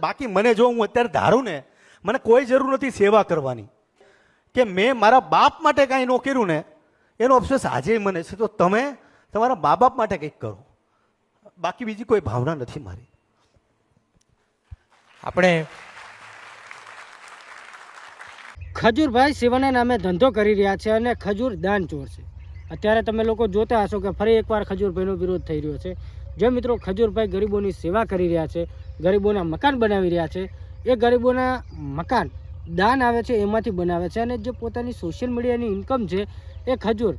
બાકી મને જો હું અત્યારે ધારું ને, મને કોઈ જરૂર નથી સેવા કરવાની, કે મેં મારા બાપ માટે કાંઈ ન કર્યું ને એનો અફસોસ આજે મને છે. તો તમે તમારા મા બાપ માટે કંઈક કરો, બાકી બીજી કોઈ ભાવના નથી મારી. આપણે ખજૂરભાઈ સેવાના નામે ધંધો કરી રહ્યા છે અને ખજૂર દાન ચોર છે. અત્યારે તમે લોકો જોતા હશો કે ફરી એકવાર ખજૂરભાઈનો વિરોધ થઈ રહ્યો છે. જે મિત્રો ખજૂરભાઈ ગરીબોની સેવા કરી રહ્યા છે, ગરીબોના મકાન બનાવી રહ્યા છે, એ ગરીબોના મકાન દાન આવે છે એમાંથી બનાવે છે. અને જે પોતાની સોશિયલ મીડિયાની ઇન્કમ છે એ ખજૂર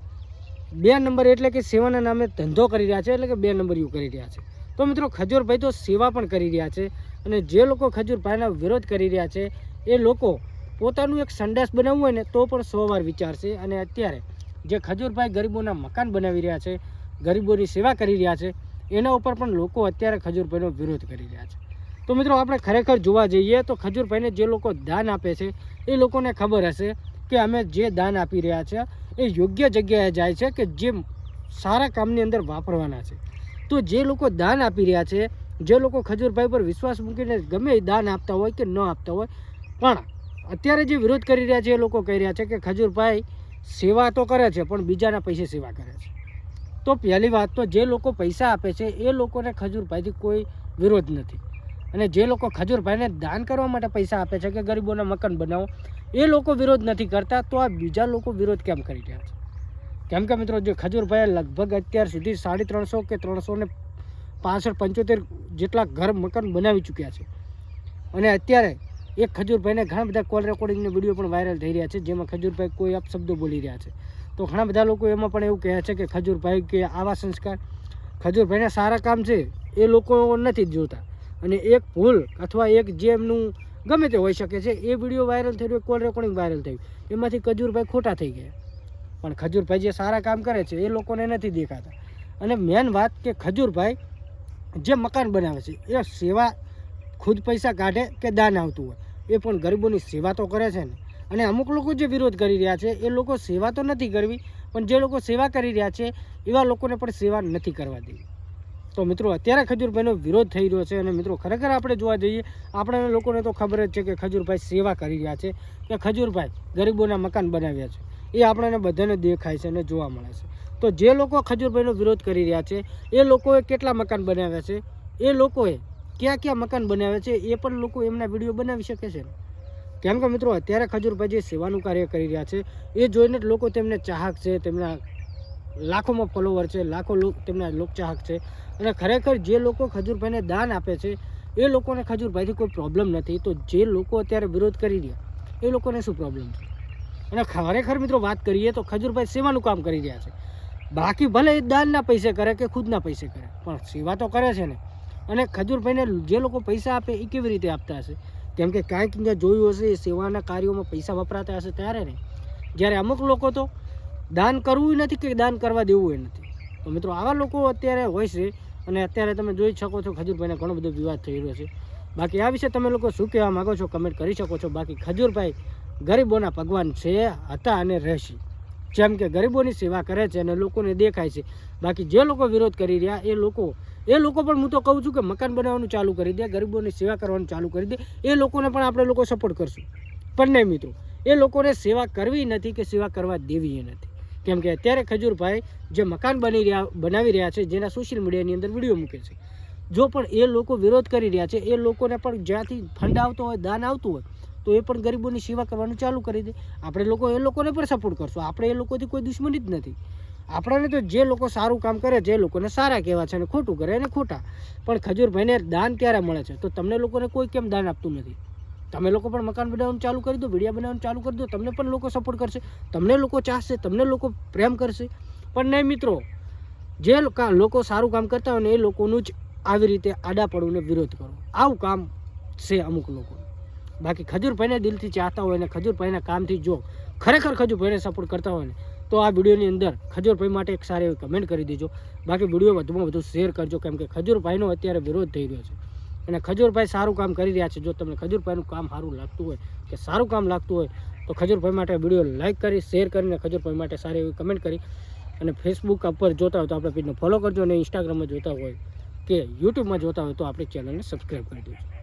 2 નંબર એટલે કે સેવાના નામે ધંધો કરી રહ્યા છે, એટલે કે 2 નંબરિયું કરી રહ્યા છે. તો મિત્રો ખજૂરભાઈ તો સેવા પણ કરી રહ્યા છે. અને જે લોકો ખજૂરભાઈના વિરોધ કરી રહ્યા છે એ લોકો પોતાનું એક સંડાસ બનાવવું હોય ને તો પણ 100 વાર વિચારશે. અને અત્યારે જે ખજૂરભાઈ ગરીબોના મકાન બનાવી રહ્યા છે, ગરીબોની સેવા કરી રહ્યા છે, એના ઉપર પણ લોકો અત્યારે ખજૂરભાઈનો વિરોધ કરી રહ્યા છે. તો મિત્રો આપણે ખરેખર જોવા જઈએ તો ખજૂરભાઈને જે લોકો દાન આપે છે એ લોકોને ખબર હશે કે અમે જે દાન આપી રહ્યા છે એ યોગ્ય જગ્યાએ જાય છે, કે જે સારા કામની અંદર વાપરવાના છે. તો જે લોકો દાન આપી રહ્યા છે, જે લોકો ખજૂરભાઈ પર વિશ્વાસ મૂકીને ગમે એ દાન આપતા હોય કે ન આપતા હોય, પણ અત્યારે જે વિરોધ કરી રહ્યા છે એ લોકો કહી રહ્યા છે કે ખજૂરભાઈ સેવા તો કરે છે પણ બીજાના પૈસે સેવા કરે છે. તો પહેલી વાત તો જે લોકો પૈસા આપે છે એ લોકોને ખજૂરભાઈથી કોઈ વિરોધ નથી. અને જે લોકો ખજૂરભાઈને દાન કરવા માટે પૈસા આપે છે કે ગરીબોના મકાન બનાવો, એ લોકો વિરોધ નથી કરતા, તો આ બીજા લોકો વિરોધ કેમ કરી રહ્યા છે? કેમ કે મિત્રો જે ખજૂરભાઈએ લગભગ અત્યાર સુધી 350 કે 365-75 જેટલા ઘર મકાન બનાવી ચૂક્યા છે. અને અત્યારે એક ખજૂરભાઈને ઘણા બધા કોલ રેકોર્ડિંગના વિડીયો પણ વાયરલ થઈ રહ્યા છે, જેમાં ખજૂરભાઈ કોઈ અપશબ્દો બોલી રહ્યા છે. તો ઘણા બધા લોકો એમાં પણ એવું કહે છે કે ખજૂરભાઈ કે આવા સંસ્કાર, ખજૂરભાઈના સારા કામ છે એ લોકો નથી જોતા. અને એક ભૂલ અથવા એક જે એમનું ગમે તે હોઈ શકે છે, એ વિડીયો વાયરલ થયો, કોલ રેકોર્ડિંગ વાયરલ થયું, એમાંથી ખજૂરભાઈ ખોટા થઈ ગયા. પણ ખજૂરભાઈ જે સારા કામ કરે છે એ લોકોને નથી દેખાતા. અને મેન વાત કે ખજૂરભાઈ જે મકાન બનાવે છે એ સેવા ખુદ પૈસા કાઢે કે દાન આવતું હોય, એ પણ ગરીબોની સેવા તો કરે છે ને. અને અમુક લોકો જે વિરોધ કરી રહ્યા છે એ લોકો સેવા તો નથી કરવી, પણ જે લોકો સેવા કરી રહ્યા છે એવા લોકોને પણ સેવા નથી કરવા દેવી. તો મિત્રો અત્યારે ખજૂરભાઈનો વિરોધ થઈ રહ્યો છે. અને મિત્રો ખરેખર આપણે જોવા જઈએ, આપણે લોકોને તો ખબર જ છે કે ખજૂરભાઈ સેવા કરી રહ્યા છે, કે ખજૂરભાઈ ગરીબોના મકાન બનાવ્યા છે, એ આપણને બધાને દેખાય છે અને જોવા મળે છે. તો જે લોકો ખજૂરભાઈનો વિરોધ કરી રહ્યા છે એ લોકોએ કેટલા મકાન બનાવ્યા છે, એ લોકોએ ક્યાં ક્યાં મકાન બનાવ્યા છે, એ પણ લોકો એમના વિડીયો બનાવી શકે છે. કેમ કે મિત્રો અત્યારે ખજૂરભાઈ જે સેવાનું કાર્ય કરી રહ્યા છે એ જોઈને લોકો તેમને ચાહક છે, તેમના લાખોમાં ફોલોવર છે, લાખો તેમના લોકચાહક છે. અને ખરેખર જે લોકો ખજૂરભાઈને દાન આપે છે એ લોકોને ખજૂરભાઈથી કોઈ પ્રોબ્લેમ નથી. તો જે લોકો અત્યારે વિરોધ કરી રહ્યા એ લોકોને શું પ્રોબ્લેમ છે? અને ખરેખર મિત્રો વાત કરીએ તો ખજૂરભાઈ સેવાનું કામ કરી રહ્યા છે. બાકી ભલે એ દાનના પૈસે કરે કે ખુદના પૈસે કરે, પણ સેવા તો કરે છે ને. અને ખજૂરભાઈને જે લોકો પૈસા આપે એ કેવી રીતે આપતા હશે? કેમ કે કાંઈક ત્યાં જોયું હશે, એ સેવાના કાર્યોમાં પૈસા વપરાતા હશે ત્યારે ને. જ્યારે અમુક લોકો તો દાન કરવું નથી કે દાન કરવા દેવું નથી. તો મિત્રો આવા લોકો અત્યારે હોય છે. અને અત્યારે તમે જોઈ શકો છો ખજૂરભાઈને ઘણો બધો વિવાદ થઈ રહ્યો છે. બાકી આ વિશે તમે લોકો શું કહેવા માગો છો કમેન્ટ કરી શકો છો. બાકી ખજૂરભાઈ ગરીબોના ભગવાન છે, હતા અને રહેશે. જેમ કે ગરીબોની સેવા કરે છે અને લોકોને દેખાય છે. બાકી જે લોકો વિરોધ કરી રહ્યા એ લોકો પણ હું તો કહું છું કે મકાન બનાવવાનું ચાલુ કરી દે, ગરીબોની સેવા કરવાનું ચાલુ કરી દે. એ લોકોને પણ આપણે લોકો સપોર્ટ કરશું. પણ નહીં મિત્રો, એ લોકોને સેવા કરવી નથી કે સેવા કરવા દેવી નથી. કેમ કે અત્યારે ખજૂરભાઈ જે મકાન બનાવી રહ્યા છે, જેના સોશિયલ મીડિયાની અંદર વિડીયો મૂકે છે, જો પણ એ લોકો વિરોધ કરી રહ્યા છે, એ લોકોને પણ જ્યાંથી ફંડ આવતો હોય, દાન આવતું હોય, તો એ પણ ગરીબોની સેવા કરવાનું ચાલુ કરી દે. આપણે લોકો એ લોકોને પણ સપોર્ટ કરશું. આપણે એ લોકોથી કોઈ દુશ્મની જ નથી. આપણને તો જે લોકો સારું કામ કરે છે એ લોકોને સારા કહેવા છે, અને ખોટું કરે એને ખોટા. પણ ખજૂરભાઈને દાન ક્યારે મળે છે? તો તમને લોકોને કોઈ કેમ દાન આપતું નથી? તમે લોકો પણ મકાન બનાવવાનું ચાલુ કરી દો, વિડીયો બનાવવાનું ચાલુ કરી દો, તમને પણ લોકો સપોર્ટ કરશે, તમને લોકો ચાહશે, તમને લોકો પ્રેમ કરશે. પણ નહીં મિત્રો, જે લોકો સારું કામ કરતા હોય ને એ લોકોનું જ આવી રીતે આડા પડવું વિરોધ કરો, આવું કામ છે અમુક લોકો. બાકી ખજૂરભાઈને દિલથી ચાહતા હોય ને ખજૂરભાઈના કામથી જો ખરેખર ખજૂરભાઈને સપોર્ટ કરતા હોય ને તો આ વિડીયોની અંદર ખજૂરભાઈ માટે એક સારી એવી કમેન્ટ કરી દેજો. બાકી વિડીયો વધુમાં વધુ શેર કરજો, કેમ કે ખજૂરભાઈનો અત્યારે વિરોધ થઈ રહ્યો છે. અને ખજૂરભાઈ સારું કામ કરી રહ્યા છે. જો તમને ખજૂરભાઈનું કામ સારું લાગતું હોય કે સારું કામ લાગતું હોય તો ખજૂરભાઈ માટે વિડીયો લાઇક કરી, શેર કરીને ખજૂરભાઈ માટે સારી એવી કમેન્ટ કરી. અને ફેસબુક ઉપર જોતા હોય તો આપણે પેજને ફોલો કરજો, અને ઇન્સ્ટાગ્રામમાં જોતા હોય કે યુટ્યુબમાં જોતા હોય તો આપણી ચેનલને સબસ્ક્રાઈબ કરી દેજો.